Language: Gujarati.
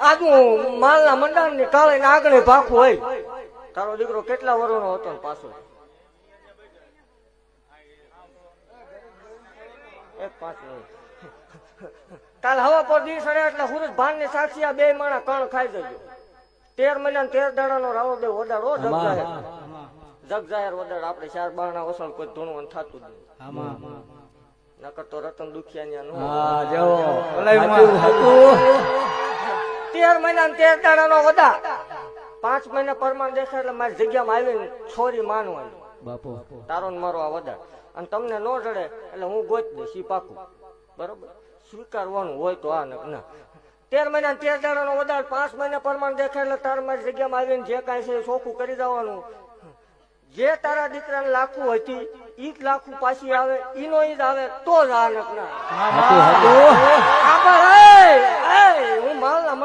આજનું માલના મંડાણ ની કાળે આગળ ભાખું હોય. તારો દીકરો કેટલા વર્ષનો હતો ને પાછો? 1-5 મિનિટ. કાલ હવા પર દી સડે એટલે સુરજ ભાન ની સાક્ષી આ બે માણા કણ ખાઈ જજો. 13 મહિના 13 દાડાનો રાવો દેવ વડાડો જગ જાહેર વડાડ. આપણે 4 બારણા ઓસળ કોઈ ધૂણવાનું થતું જ નહીં. નકર તો રતન દુખિયા 13 મહિના 13 દાડાનો વડા. 5 મહિના પરમાન દેખાય એટલે મારી જગ્યામાં આવીને છોરી માનવાની. તારો ને મારો આ વડા. અને તમને ન જડે એટલે હું ગોત દઈશ ઈ પાકું. બરોબર? સ્વીકારવાનું હોય તો આ ના. 13 મહિના 13 દાડાનો વડા. 5 મહિના પરમાન દેખાય એટલે તાર મારી જગ્યામાં આવીને જે કાંઈ છે એ ચોખ્ખું કરી દેવાનું. જે તારા દીકરાને લાખું હતી ઈ જ લાખું પાછી આવે, ઈનો ઈ જ આવે તો જ આ નક ના. હું માલના